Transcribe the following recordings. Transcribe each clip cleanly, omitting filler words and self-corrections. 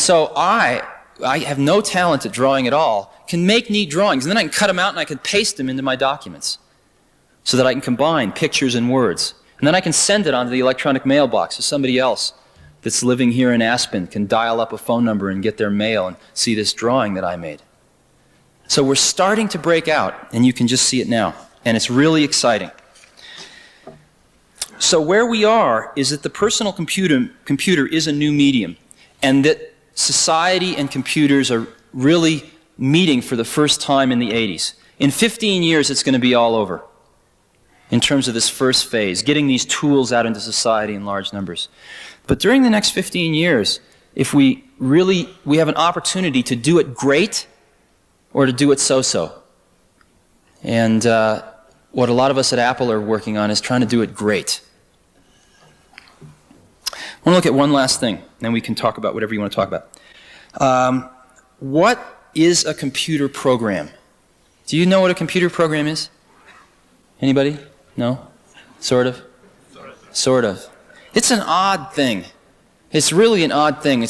so I have no talent at drawing at all, can make neat drawings, and then I can cut them out and I can paste them into my documents so that I can combine pictures and words. And then I can send it onto the electronic mailbox so somebody else that's living here in Aspen can dial up a phone number and get their mail and see this drawing that I made. So we're starting to break out, and you can just see it now. And it's really exciting. So where we are is that the personal computer is a new medium, and that society and computers are really meeting for the first time in the 80s. In 15 years, it's going to be all over in terms of this first phase, getting these tools out into society in large numbers. But during the next 15 years, if we have an opportunity to do it great or to do it so-so. And what a lot of us at Apple are working on is trying to do it great. I want to look at one last thing, then we can talk about whatever you want to talk about. What is a computer program? Do you know what a computer program is? Anybody? No? Sort of? Sort of. It's an odd thing. It's really an odd thing.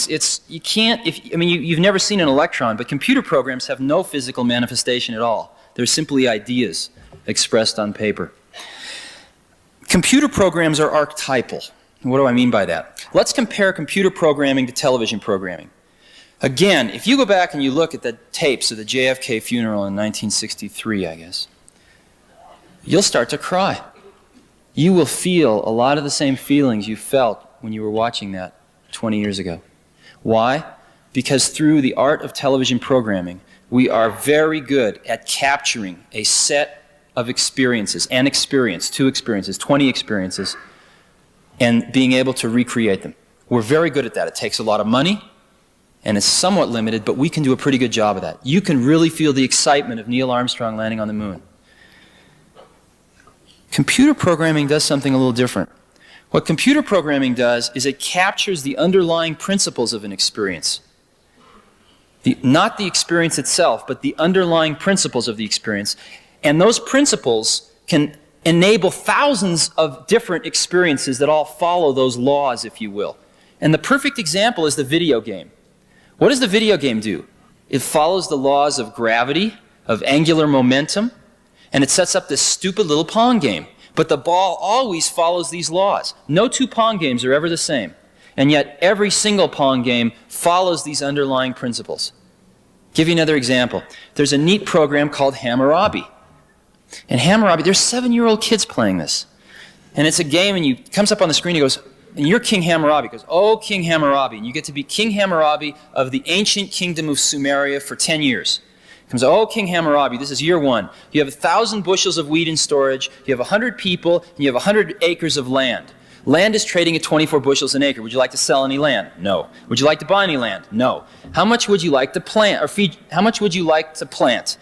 You can't, you've never seen an electron, but computer programs have no physical manifestation at all. They're simply ideas expressed on paper. Computer programs are archetypal. What do I mean by that? Let's compare computer programming to television programming. Again, if you go back and you look at the tapes of the JFK funeral in 1963, I guess, you'll start to cry. You will feel a lot of the same feelings you felt when you were watching that 20 years ago. Why? Because through the art of television programming, we are very good at capturing a set of experiences, an experience, 2 experiences, 20 experiences, and being able to recreate them. We're very good at that. It takes a lot of money, and it's somewhat limited, but we can do a pretty good job of that. You can really feel the excitement of Neil Armstrong landing on the moon. Computer programming does something a little different. What computer programming does is it captures the underlying principles of an experience. Not the experience itself, but the underlying principles of the experience. And those principles can enable thousands of different experiences that all follow those laws, if you will. And the perfect example is the video game. What does the video game do? It follows the laws of gravity, of angular momentum, and it sets up this stupid little Pong game. But the ball always follows these laws. No 2 Pong games are ever the same. And yet every single Pong game follows these underlying principles. Give you another example. There's a neat program called Hammurabi. And Hammurabi, there's 7-year-old kids playing this. And it's a game, and it comes up on the screen, he goes, and you're King Hammurabi. He goes, oh, King Hammurabi. And you get to be King Hammurabi of the ancient kingdom of Sumeria for 10 years. He comes, oh, King Hammurabi, this is year 1. You have 1,000 bushels of wheat in storage, you have 100 people, and you have 100 acres of land. Land is trading at 24 bushels an acre. Would you like to sell any land? No. Would you like to buy any land? No. How much would you like to plant, or feed, how much would you like to plant?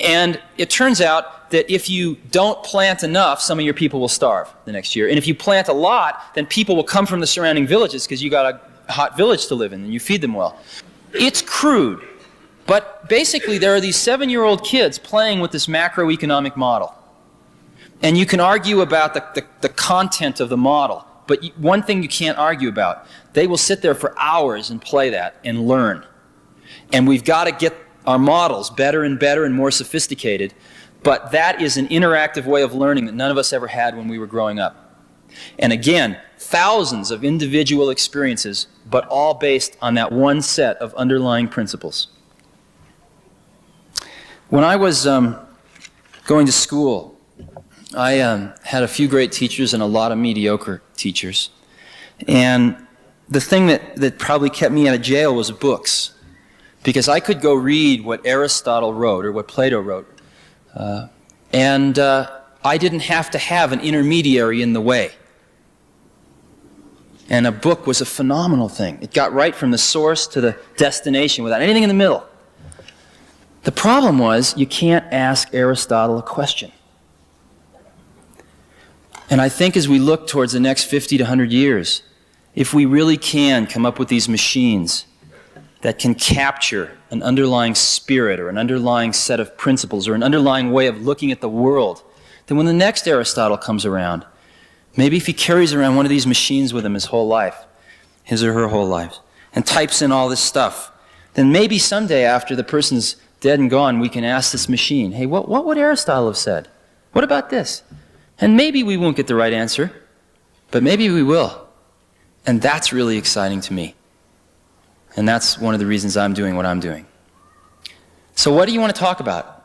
And it turns out that if you don't plant enough, some of your people will starve the next year. And if you plant a lot, then people will come from the surrounding villages because you got a hot village to live in and you feed them well. It's crude. But basically, there are these 7-year-old kids playing with this macroeconomic model. And you can argue about the content of the model, but one thing you can't argue about, they will sit there for hours and play that and learn. And we've got to get our models better and better and more sophisticated, but that is an interactive way of learning that none of us ever had when we were growing up. And again, thousands of individual experiences, but all based on that one set of underlying principles. When I was going to school, I had a few great teachers and a lot of mediocre teachers. And the thing that probably kept me out of jail was books. Because I could go read what Aristotle wrote or what Plato wrote. And I didn't have to have an intermediary in the way. And a book was a phenomenal thing. It got right from the source to the destination without anything in the middle. The problem was, you can't ask Aristotle a question. And I think as we look towards the next 50 to 100 years, if we really can come up with these machines that can capture an underlying spirit or an underlying set of principles or an underlying way of looking at the world, then when the next Aristotle comes around, maybe if he carries around one of these machines with him his whole life, his or her whole life, and types in all this stuff, then maybe someday after the person's dead and gone, we can ask this machine, hey, what would Aristotle have said? What about this? And maybe we won't get the right answer, but maybe we will. And that's really exciting to me. And that's one of the reasons I'm doing what I'm doing. So what do you want to talk about?